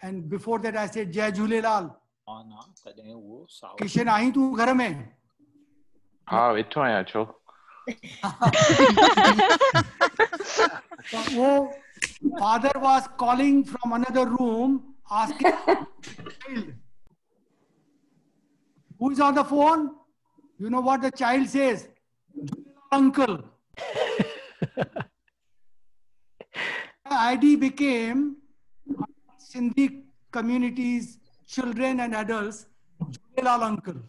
And before that I said Jai Jhulelal. Kishan आई तू घर में? हाँ वेठो आया छो। वो father was calling from another room asking child, who is on the phone? You know what the child says? Uncle. ID became Sindhi communities, children and adults, Jhulelal uncle.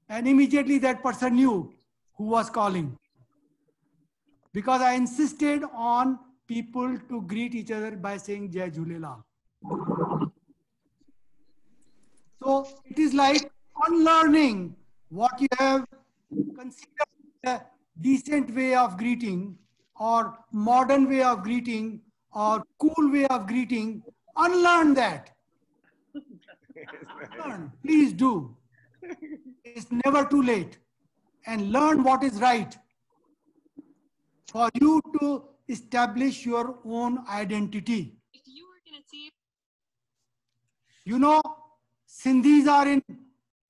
And immediately that person knew who was calling. Because I insisted on people to greet each other by saying Jai Jhulelal. So it is like unlearning what you have considered a decent way of greeting or modern way of greeting or cool way of greeting. Unlearn that. Learn. Please do. It's never too late. And learn what is right for you to establish your own identity. You know, Sindhis are in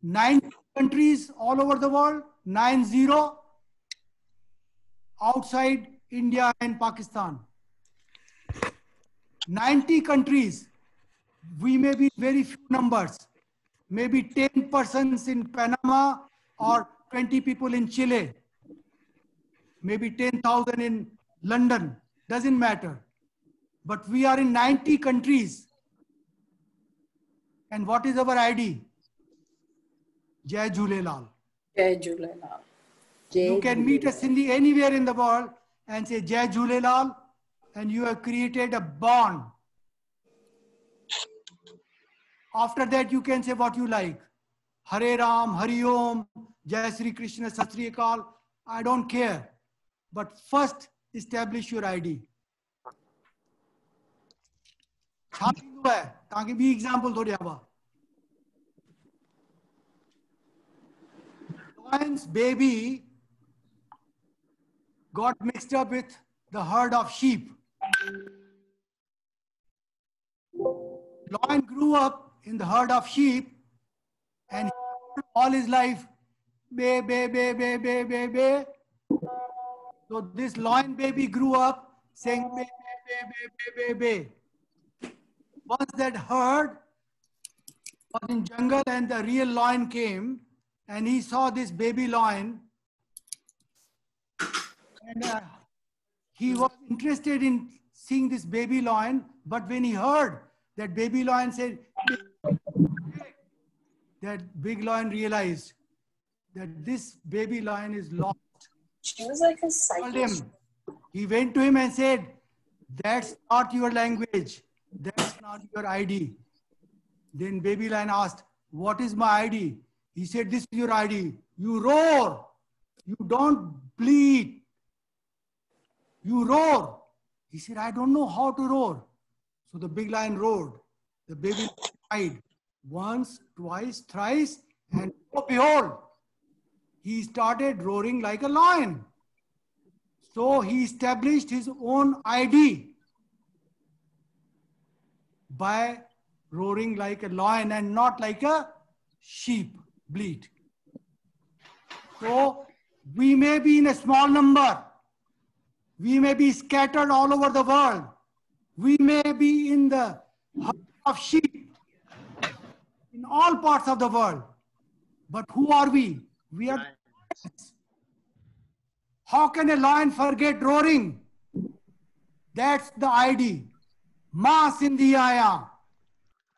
9 countries all over the world, 90, outside India and Pakistan. 90 countries. We may be very few numbers, maybe 10 persons in Panama or 20 people in Chile, maybe 10,000 in London, doesn't matter. But we are in 90 countries. And what is our ID? Jai Jhulelal. Jai Jhulelal. You can meet a Sindhi anywhere in the world and say Jai Jhulelal, and you have created a bond. After that, you can say what you like. Hare Ram, Hari Om, Jai Sri Krishna, Sat Sri Akal. I don't care. But first, establish your ID. Example. Lion's baby got mixed up with the herd of sheep. Lion grew up in the herd of sheep and all his life, bay, bay, bay, bay, bay, bay, bay. So this lion baby grew up saying bay, bay, bay, bay, bay, bay. Once that herd was in jungle and the real lion came and he saw this baby lion and he was interested in seeing this baby lion, but when he heard that baby lion said, that big lion realized that this baby lion is lost. She was like a psychic. He went to him and said, that's not your language. That's not your ID. Then baby lion asked, what is my ID? He said, this is your ID. You roar. You don't bleat. You roar. He said, I don't know how to roar. So the big lion roared. The baby cried once, twice, thrice, and oh, behold, he started roaring like a lion. So he established his own ID by roaring like a lion and not like a sheep bleat. So we may be in a small number. We may be scattered all over the world. We may be in the herd of sheep in all parts of the world. But who are we? We are lions. How can a lion forget roaring? That's the ID. Ma Sindhi aaya.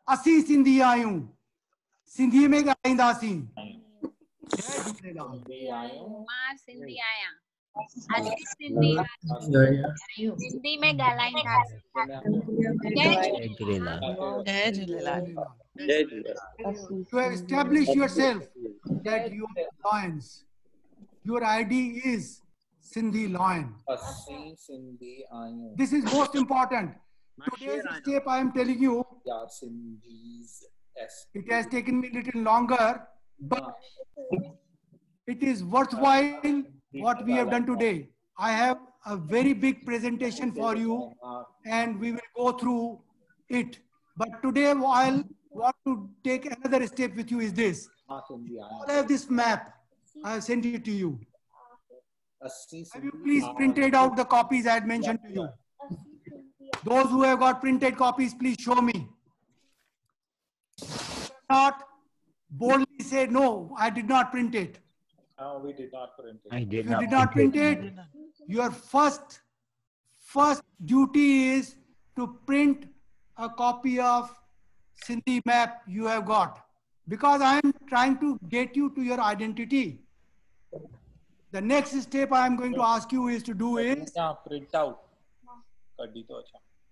Asi Sindhi aayu. Sindhi mein gainda si. Ma Sindhi aaya. Asi Sindhi Sindhi mein galainda. Jai Jhulelal. Jai Jhulelal. To establish yourself that you are lions. Your ID is Sindhi lion. This is most important. Today's step I am telling you, it has taken me a little longer, but it is worthwhile what we have done today. I have a very big presentation for you and we will go through it. But today, I'll want to take another step with you is this. I have this map. I have sent it to you. Have you please printed out the copies I had mentioned to you? Those who have got printed copies, please show me. Not boldly say, no, I did not print it. No, we did not print it. If you did not print it, your first duty is to print a copy of Sindhi map you have got. Because I am trying to get you to your identity. The next step I am going to ask you is to do is, print out.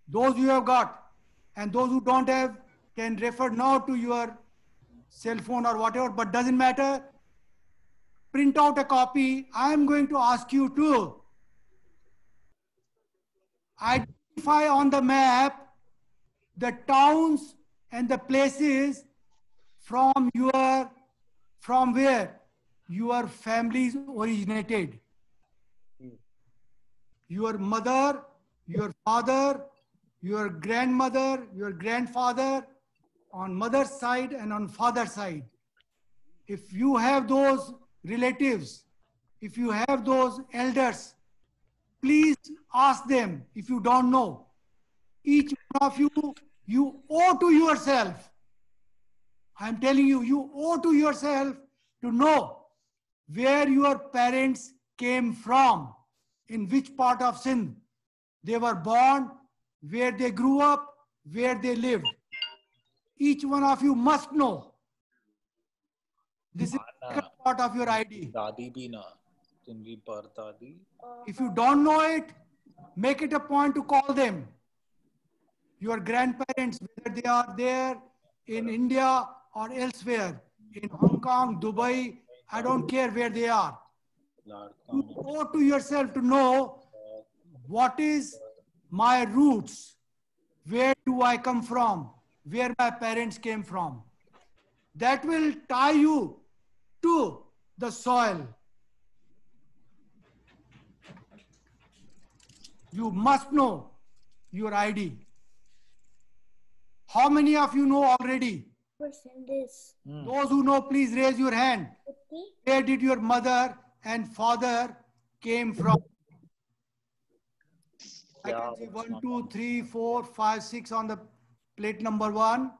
those you have got and those who don't have can refer now to your cell phone or whatever, but doesn't matter. Print out a copy. I am going to ask you to identify on the map the towns and the places from where your families originated. Your mother, your father, your grandmother, your grandfather, on mother's side and on father's side. If you have those relatives, if you have those elders, please ask them if you don't know. Each one of you owe to yourself. I'm telling you, you owe to yourself to know where your parents came from, in which part of Sindh they were born, where they grew up, where they lived. Each one of you must know. This is the part of your ID. If you don't know it, make it a point to call them. Your grandparents, whether they are there in India or elsewhere, in Hong Kong, Dubai, I don't care where they are. You owe to yourself to know what is my roots, where do I come from, where my parents came from. That will tie you to the soil. You must know your ID. How many of you know already? Those who know, please raise your hand. Where did your mother and father came from? I can see 1, 2, 3, 4, 5, 6 on the plate number 1.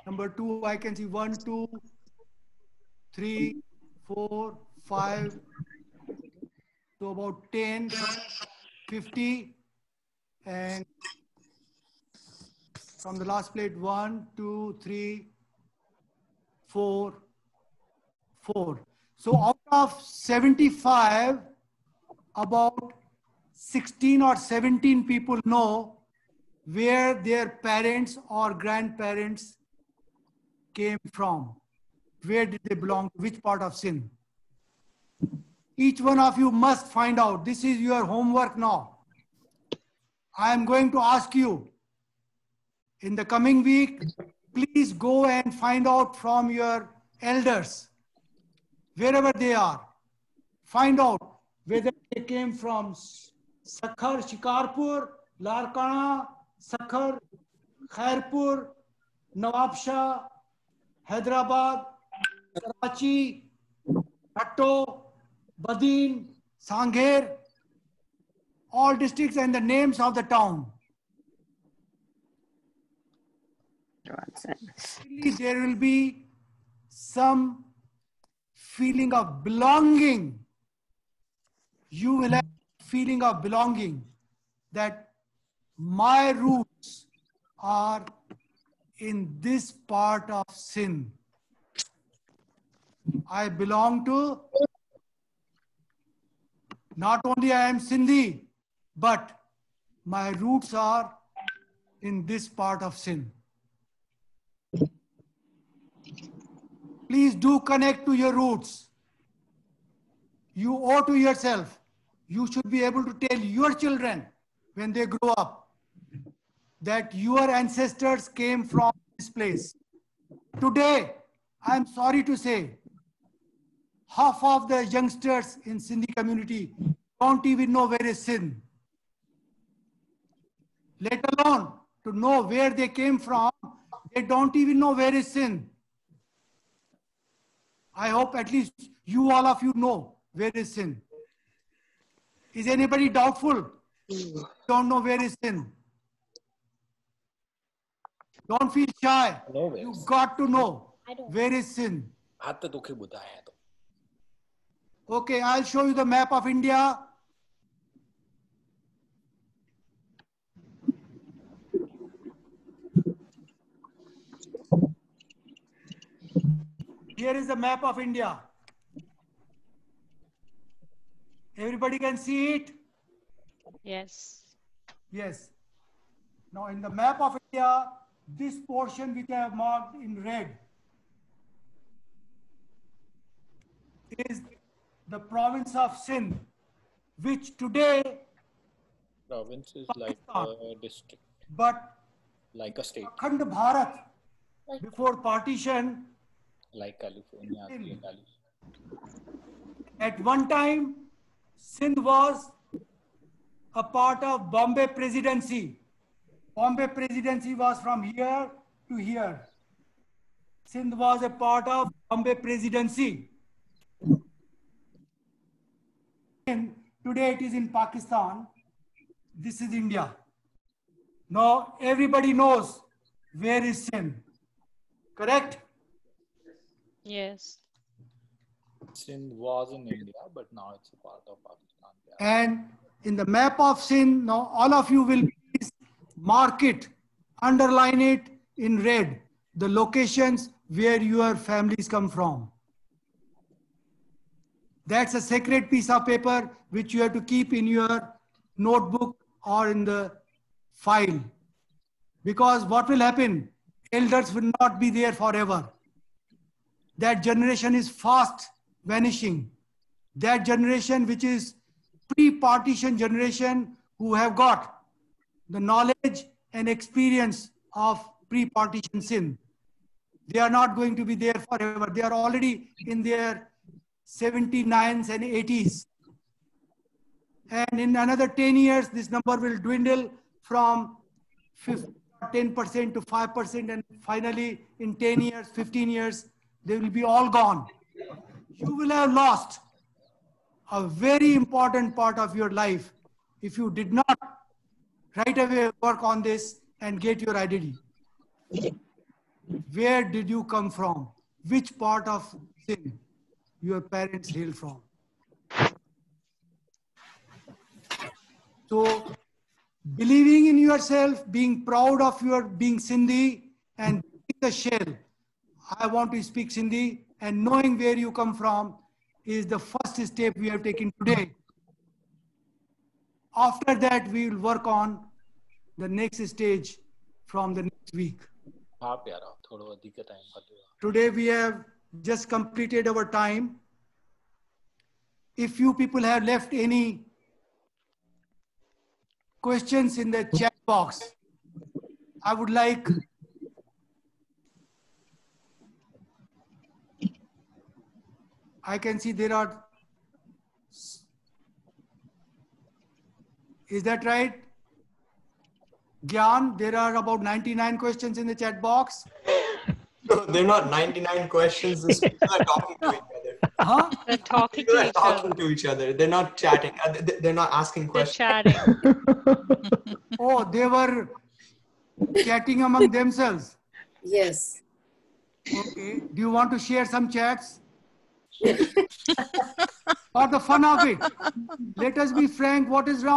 Number 2, I can see 1, 2, 3, 4, 5. So about 10, 50. And from the last plate, 1, 2, 3, 4, 4. So out of 75, about 16 or 17 people know where their parents or grandparents came from. Where did they belong to? Which part of Sindh? Each one of you must find out. This is your homework now. I am going to ask you in the coming week, please go and find out from your elders, wherever they are. Find out whether they came from Sakhar, Shikarpur, Larkana, Sakhar, Khairpur, Nawabshah, Hyderabad, Karachi, Hatto, Badin, Sangher, all districts and the names of the town. There will be some feeling of belonging. You will have a feeling of belonging that my roots are in this part of Sindh. I belong to, not only I am Sindhi, but my roots are in this part of Sindh. Please do connect to your roots. You owe to yourself. You should be able to tell your children when they grow up that your ancestors came from this place. Today, I am sorry to say, half of the youngsters in Sindhi community don't even know where is Sindh. let alone to know where they came from. They don't even know where is Sindh. I hope at least you, all of you, know where is Sindh. Is anybody doubtful? Don't know where is Sindh? Don't feel shy. You got to know where is Sindh. Okay, I'll show you the map of India. Here is the map of India. Everybody can see it? Yes. Yes. Now in the map of India, this portion which I have marked in red is the province of Sindh, which today Province is like Pakistan. a district, But like a state, Akhand Bharat, before partition, like California. Sindh. California. At one time, Sindh was a part of Bombay Presidency. Bombay Presidency was from here to here. Sindh was a part of Bombay Presidency. And today it is in Pakistan. This is India. Now everybody knows where is Sindh. Correct? Yes. Sindh was in India, but now it's a part of Pakistan. And in the map of Sindh, now all of you will please mark it, underline it in red, the locations where your families come from. That's a sacred piece of paper which you have to keep in your notebook or in the file. Because what will happen? Elders will not be there forever. That generation is fast vanishing. That generation which is pre-partition generation who have got the knowledge and experience of pre-partition Sindh. They are not going to be there forever. They are already in their 79s and 80s. And in another 10 years, this number will dwindle from 10% to 5%. And finally, in 10 years, 15 years, they will be all gone. You will have lost a very important part of your life if you did not right away work on this and get your identity. Where did you come from? Which part of Sindh your parents hail from? So, believing in yourself, being proud of your being Sindhi and the shell, I want to speak Sindhi, and knowing where you come from is the first step we have taken today. After that, we will work on the next stage from the next week. Today we have just completed our time. If you people have left any questions in the chat box, I would like I can see there are, is that right? Gyan, there are about 99 questions in the chat box. No, they're not 99 questions. These people are talking to each other. Huh? They're talking People to are each talking other. to each other. They're not chatting. They're not asking They're questions. chatting. Oh, they were chatting among themselves. Yes. Okay. Do you want to share some chats? For the fun of it, let us be frank, what is wrong?